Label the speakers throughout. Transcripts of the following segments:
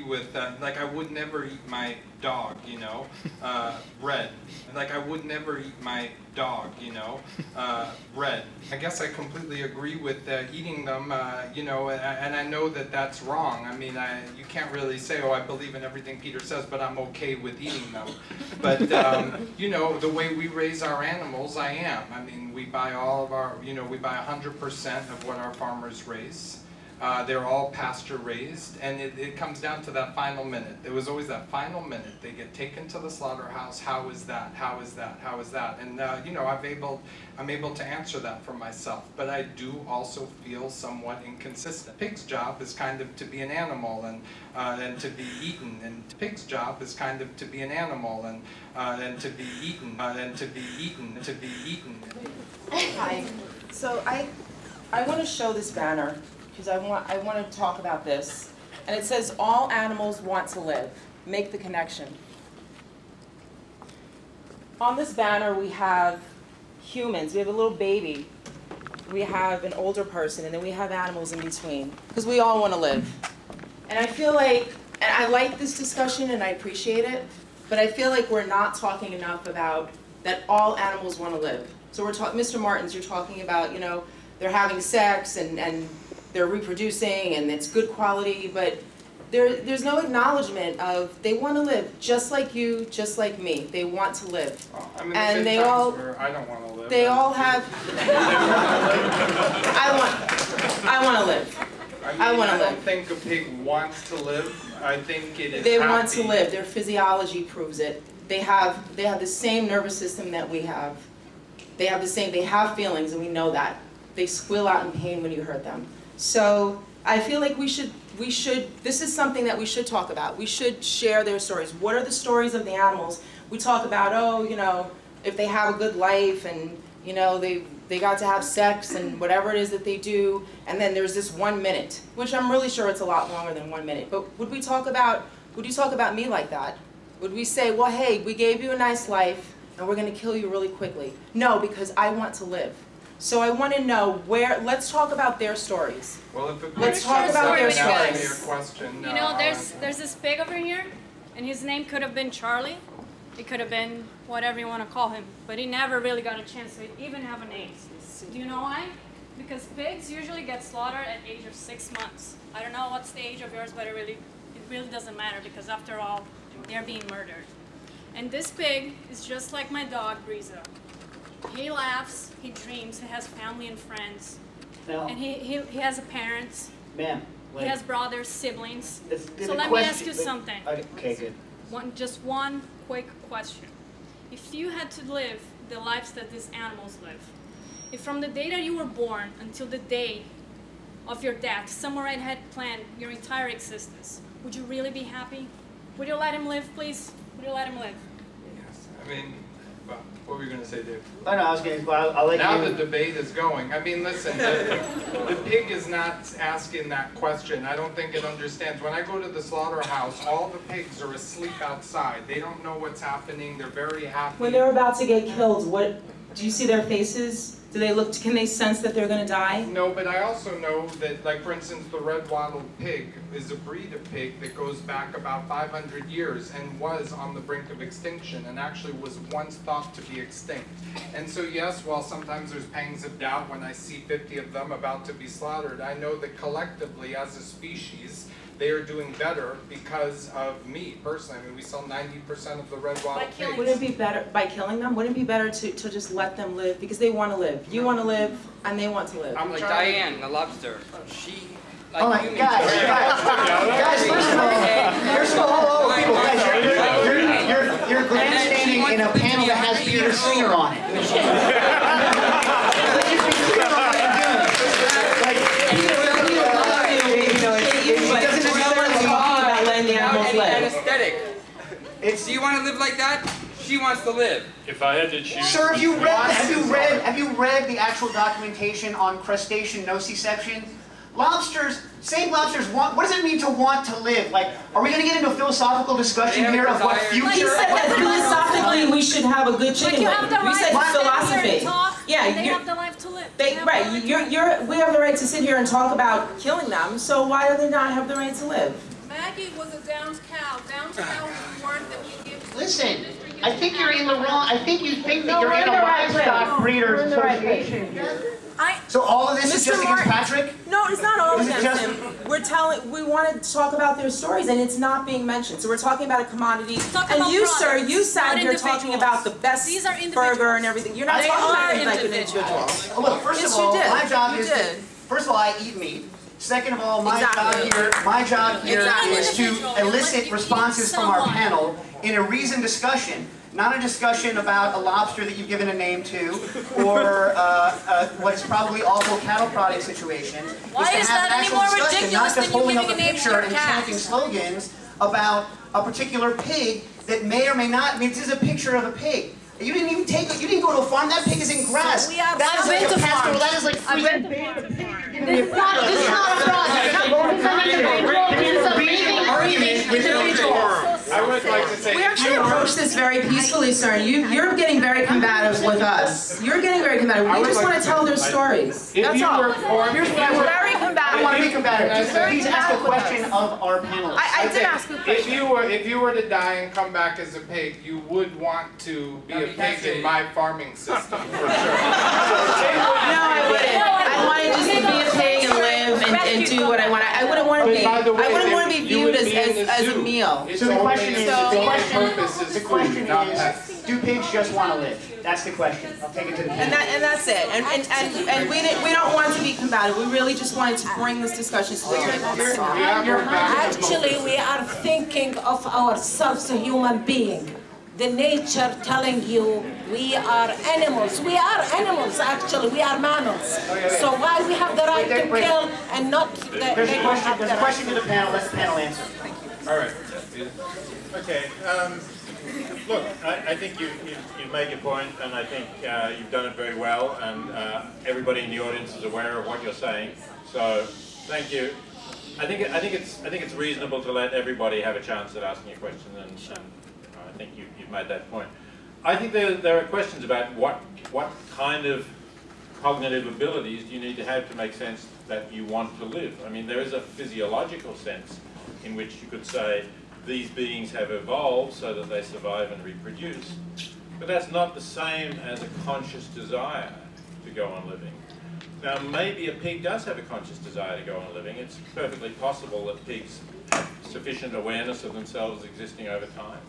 Speaker 1: with, like I would never eat my dog, you know, bread. Like I would never eat my dog, you know, bread. I guess I completely agree with eating them, you know, and I know that that's wrong. I mean, you can't really say, oh, I believe in everything Peter says, but I'm okay with eating them. But, you know, the way we raise our animals, I am. I mean, we buy all of our, you know, we buy 100% of what our farmers raise. They're all pasture raised, and it comes down to that final minute. There was always that final minute. They get taken to the slaughterhouse. How is that? How is that? How is that? And you know, I'm able to answer that for myself. But I do also feel somewhat inconsistent. Pig's job is kind of to be an animal and to be eaten. And pig's job is kind of to be an animal and to be eaten and to be eaten to be eaten.
Speaker 2: Hi. So I want to show this banner, because I want to talk about this. And it says, all animals want to live. Make the connection. On this banner we have humans. We have a little baby. We have an older person, and then we have animals in between. Because we all want to live. And I feel like, and I like this discussion and I appreciate it, but I feel like we're not talking enough about that all animals want to live. So we're talking, Mr. Martins, you're talking about, you know, they're having sex and they're reproducing and it's good quality, but there's no acknowledgement of they want to live just like you, just like me. They want to live.
Speaker 1: Well, I mean,
Speaker 2: and they all,
Speaker 1: I don't want to live.
Speaker 2: They all have, I want to live. I want to live.
Speaker 1: I don't think a pig wants to live. I think it is
Speaker 2: They
Speaker 1: happy.
Speaker 2: want to live. Their physiology proves it. They have the same nervous system that we have. They have the same, they have feelings, and we know that. They squeal out in pain when you hurt them. So I feel like we should, this is something that we should talk about. We should share their stories. What are the stories of the animals? We talk about, oh, you know, if they have a good life and, you know, they got to have sex and whatever it is that they do, and then there's this 1 minute, which I'm really sure it's a lot longer than 1 minute. But would you talk about me like that? Would we say, well, hey, we gave you a nice life, and we're going to kill you really quickly? No, because I want to live. So I want to know where, let's talk about their stories.
Speaker 1: Well, if
Speaker 2: let's talk about their stories.
Speaker 1: Your question,
Speaker 3: you know, there's this pig over here, and his name could have been Charlie. It could have been whatever you want to call him, but he never really got a chance to even have a name. Do you know why? Because pigs usually get slaughtered at the age of 6 months. I don't know what's the age of yours, but it really doesn't matter, because after all, they're being murdered. And this pig is just like my dog, Breeza. He laughs, he dreams, he has family and friends. No. And he has a parents.
Speaker 4: Ma'am.
Speaker 3: He has brothers, siblings. So let me ask you something.
Speaker 4: Okay, good.
Speaker 3: Just one quick question. If you had to live the lives that these animals live, if from the day that you were born until the day of your death, someone had planned your entire existence, would you really be happy? Would you let him live, please? Would you let him live?
Speaker 1: Yes. I mean, what were you going to say, Dave?
Speaker 4: Oh, no, I was going to, I'll let
Speaker 1: now
Speaker 4: you.
Speaker 1: The debate is going. I mean, listen, the pig is not asking that question. I don't think it understands. When I go to the slaughterhouse, all the pigs are asleep outside. They don't know what's happening. They're very happy.
Speaker 2: When they're about to get killed, what do you see their faces? Do they look? Can they sense that they're going to die?
Speaker 1: No, but I also know that, like for instance, the red-wattled pig is a breed of pig that goes back about 500 years and was on the brink of extinction and actually was once thought to be extinct. And so yes, while sometimes there's pangs of doubt when I see 50 of them about to be slaughtered, I know that collectively as a species, they are doing better because of me personally. I mean, we sell 90% of the red-wattled pigs.
Speaker 2: Wouldn't it be better by killing them? Wouldn't it be better to just let them live because they want to live? You want to live, and they want to live.
Speaker 5: I'm like Diane, the lobster. She. Like
Speaker 4: oh my guys, first of all, people, guys, you're grandstanding in a panel that has Peter Singer on it. Let's just be clear on what you're doing. Like, it doesn't necessarily talk about letting the animals live.
Speaker 5: Anesthetic. Do you want to live like that? She wants to live.
Speaker 6: If I had to choose.
Speaker 4: Sir, have you read the actual documentation on crustacean nociception? Lobsters, saying lobsters want, what does it mean to want to live? Like, are we going to get into a philosophical discussion here of what future?
Speaker 2: Like you said that philosophically we should have a good chicken wing. You said philosophy.
Speaker 3: Yeah, they have the life to live.
Speaker 2: Right, we have the right to sit here and talk about killing them, so why do they not have the right to live?
Speaker 3: May I
Speaker 6: Maggie was a Downs cow. Downs cow was the word that we give.
Speaker 4: Listen, I think you're in the wrong. I think you think that you're in a livestock breeders association here. So all of this is just against Patrick?
Speaker 2: No, it's not all
Speaker 4: Is it
Speaker 2: against
Speaker 4: just-
Speaker 2: him. We want to talk about their stories, and it's not being mentioned. So we're talking about a commodity.
Speaker 3: Talk
Speaker 2: And
Speaker 3: about
Speaker 2: you,
Speaker 3: products,
Speaker 2: sir, you sat
Speaker 3: not
Speaker 2: here talking
Speaker 3: individuals.
Speaker 2: about the best
Speaker 3: These are
Speaker 2: burger
Speaker 3: individuals.
Speaker 2: and everything. You're not
Speaker 3: They
Speaker 2: talking about
Speaker 3: are
Speaker 2: it like an
Speaker 3: individuals.
Speaker 2: individual.
Speaker 4: Look, first
Speaker 2: Yes,
Speaker 4: of all,
Speaker 2: you did.
Speaker 4: my job
Speaker 2: You
Speaker 4: is
Speaker 2: did.
Speaker 4: first of all, I eat meat. Second of all, my
Speaker 2: Exactly.
Speaker 4: job here
Speaker 2: Exactly.
Speaker 4: is to elicit responses from our panel in a reasoned discussion, not a discussion about a lobster that you've given a name to, or what is probably awful cattle prodding situation.
Speaker 3: Why
Speaker 4: to
Speaker 3: is
Speaker 4: have
Speaker 3: that any
Speaker 4: actual
Speaker 3: more
Speaker 4: discussion,
Speaker 3: ridiculous
Speaker 4: not just
Speaker 3: than you
Speaker 4: holding up
Speaker 3: giving
Speaker 4: a
Speaker 3: a name to
Speaker 4: picture
Speaker 3: your
Speaker 4: and
Speaker 3: cat?
Speaker 4: chanting slogans about a particular pig that may or may not. I mean, this is a picture of a pig. You didn't even you didn't go to a farm. That pig is in grass.
Speaker 3: So we are
Speaker 4: That is
Speaker 3: I've
Speaker 4: like
Speaker 3: been
Speaker 4: a
Speaker 3: to
Speaker 4: pastoral.
Speaker 3: farms.
Speaker 4: That is like freaking
Speaker 6: This is not a fraud.
Speaker 1: I would like to say,
Speaker 2: We actually approached this very peacefully, sir. You're getting very combative with us. You're getting very combative. We just want to tell their stories. That's all.
Speaker 4: Here's what I would.
Speaker 2: Very
Speaker 4: I want to be
Speaker 2: combative.
Speaker 4: combative. Just please ask a question of our panelists.
Speaker 2: I did ask a question.
Speaker 1: if you were to die and come back as a pig, you would want to be a pig in my farming system, for sure.
Speaker 2: No, I wouldn't. I want to just be a pig and live and do what I want. I wouldn't want to be. I wouldn't want to be viewed as a meal.
Speaker 4: So the question is,
Speaker 1: the question is,
Speaker 4: do pigs just want to live? That's the question. I'll take it to the panel.
Speaker 2: And that's it. And we don't want to be combative. We really just wanted to bring this discussion so that people understand.
Speaker 7: Actually, we are thinking of ourselves a human being. The nature telling you we are animals. We are animals, actually. We are mammals. So why we have the right to kill and not they
Speaker 4: There's a
Speaker 7: don't
Speaker 4: question.
Speaker 7: have the
Speaker 4: There's a
Speaker 7: right?
Speaker 4: question to the panel. Let the panel answer. Thank you.
Speaker 1: all right.
Speaker 8: Okay. Look, I think you've made your point, and I think you've done it very well, and everybody in the audience is aware of what you're saying. So, thank you. I think it's reasonable to let everybody have a chance at asking a question, and I think you've made that point. I think there are questions about what kind of cognitive abilities do you need to have to make sense that you want to live. I mean, there is a physiological sense in which you could say these beings have evolved so that they survive and reproduce. But that's not the same as a conscious desire to go on living. Now, maybe a pig does have a conscious desire to go on living. It's perfectly possible that pigs have sufficient awareness of themselves existing over time.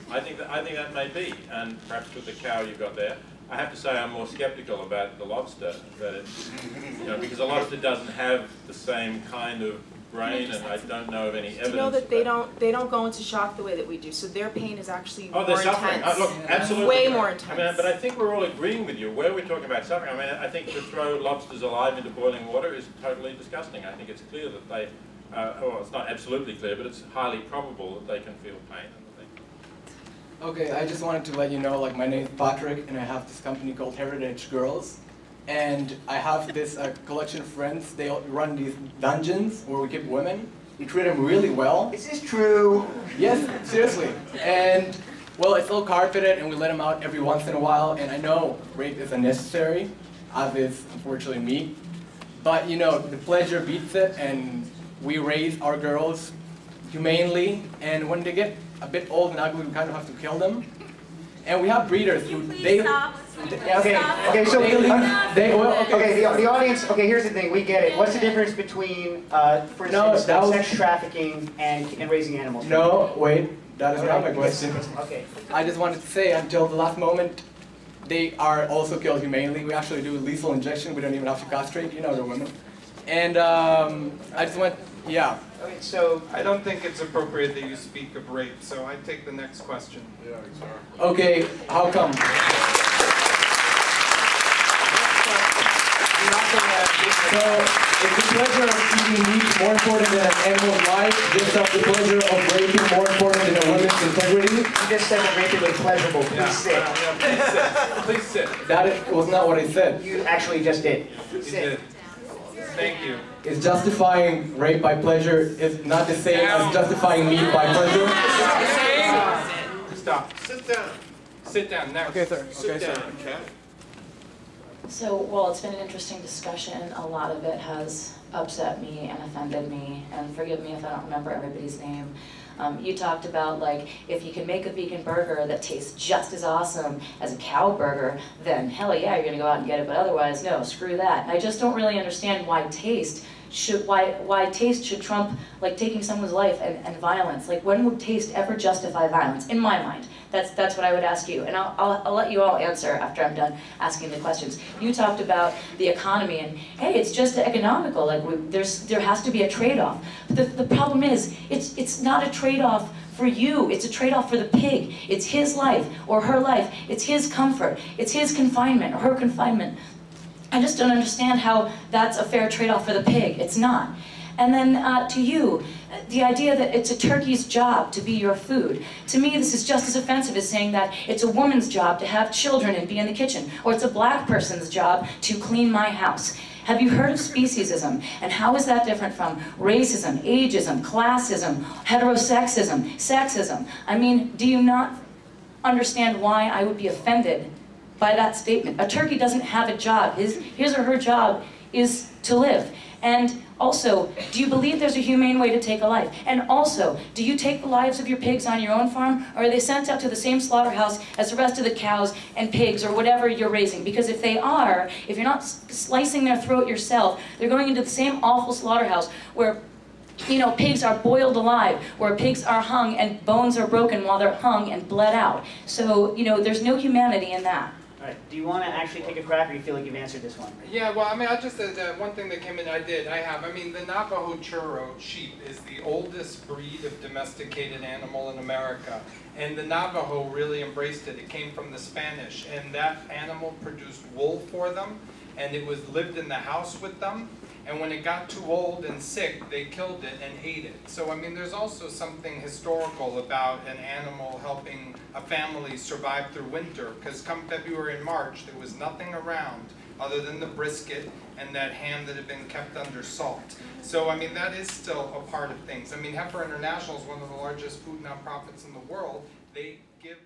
Speaker 8: I think that may be, and perhaps with the cow you've got there. I have to say I'm more skeptical about the lobster, that it's, because the lobster doesn't have the same kind of brain, and I don't know of any evidence.
Speaker 2: Do you know that they don't go into shock the way that we do, so their pain is actually more
Speaker 8: they're suffering.
Speaker 2: intense.
Speaker 8: Look, absolutely.
Speaker 2: Way more intense.
Speaker 8: I mean, but I think we're all agreeing with you where we're talking about suffering. I mean, I think to throw lobsters alive into boiling water is totally disgusting. I think it's clear that they, well, it's not absolutely clear, but it's highly probable that they can feel pain.
Speaker 9: Okay, I just wanted to let you know, like, my name is Patrick, and I have this company called Heritage Girls. And I have this collection of friends. They run these dungeons where we keep women. We treat them really well.
Speaker 4: Is this true?
Speaker 9: Yes, seriously. And, well, it's all carpeted, and we let them out every once in a while. And I know rape is unnecessary, as is, unfortunately, me. But, the pleasure beats it, and we raise our girls humanely. And when they get a bit old and ugly, we kind of have to kill them. And we have breeders who,
Speaker 4: Okay, so the audience. Okay, here's the thing. We get it. What's the difference between, for instance, sex trafficking and raising animals?
Speaker 9: No, wait. That is not my question.
Speaker 4: Okay.
Speaker 9: I just wanted to say, until the last moment, they are also killed humanely. We actually do lethal injection. We don't even have to castrate. They're women. And I just went, yeah.
Speaker 4: Okay, so
Speaker 1: I don't think it's appropriate that you speak of rape, so I take the next question.
Speaker 9: Okay, how come? So, is the pleasure of eating meat more important than an animal's life? Just as the pleasure of raping more important than a woman's integrity?
Speaker 4: you just said that raping was pleasurable. Please sit.
Speaker 1: Please sit.
Speaker 9: That was not what I said.
Speaker 4: You actually just did.
Speaker 1: You did. Thank you.
Speaker 9: Is justifying rape by pleasure is not the same as justifying meat by pleasure?
Speaker 1: Stop. Sit down. Sit down. Next.
Speaker 9: Okay, sir. Okay, sir.
Speaker 10: So, well, it's been an interesting discussion. A lot of it has upset me and offended me, and forgive me if I don't remember everybody's name. You talked about, like, if you can make a vegan burger that tastes just as awesome as a cow burger, then hell yeah, you're gonna go out and get it, but otherwise, no, screw that. I just don't really understand why taste should trump, like, taking someone's life and violence. Like, when would taste ever justify violence? In my mind. That's what I would ask you, and I'll let you all answer after I'm done asking the questions. You talked about the economy, and hey, it's just economical. Like, there has to be a trade-off. But the problem is, it's not a trade-off for you. It's a trade-off for the pig. It's his life or her life. It's his comfort. It's his confinement or her confinement. I just don't understand how that's a fair trade-off for the pig. It's not. And then to you, the idea that it's a turkey's job to be your food. To me, this is just as offensive as saying that it's a woman's job to have children and be in the kitchen, or it's a black person's job to clean my house. Have you heard of speciesism? And how is that different from racism, ageism, classism, heterosexism, sexism? I mean, do you not understand why I would be offended by that statement? A turkey doesn't have a job. His or her job is to live. And also, do you believe there's a humane way to take a life? And also, do you take the lives of your pigs on your own farm, or are they sent out to the same slaughterhouse as the rest of the cows and pigs or whatever you're raising? Because if they are, if you're not slicing their throat yourself, they're going into the same awful slaughterhouse where, you know, pigs are boiled alive, where pigs are hung and bones are broken while they're hung and bled out. So, you know, there's no humanity in that.
Speaker 4: All right. Do you want to actually take a crack, or do you feel like you've answered this one?
Speaker 1: Yeah, well, I mean, I just one thing that came in, I have. I mean, the Navajo churro sheep is the oldest breed of domesticated animal in America. And the Navajo really embraced it. It came from the Spanish. And that animal produced wool for them. And it was lived in the house with them. And when it got too old and sick, they killed it and ate it. So, I mean, there's also something historical about an animal helping a family survive through winter. Because come February and March, there was nothing around other than the brisket and that ham that had been kept under salt. So, I mean, that is still a part of things. I mean, Heifer International is one of the largest food nonprofits in the world. They give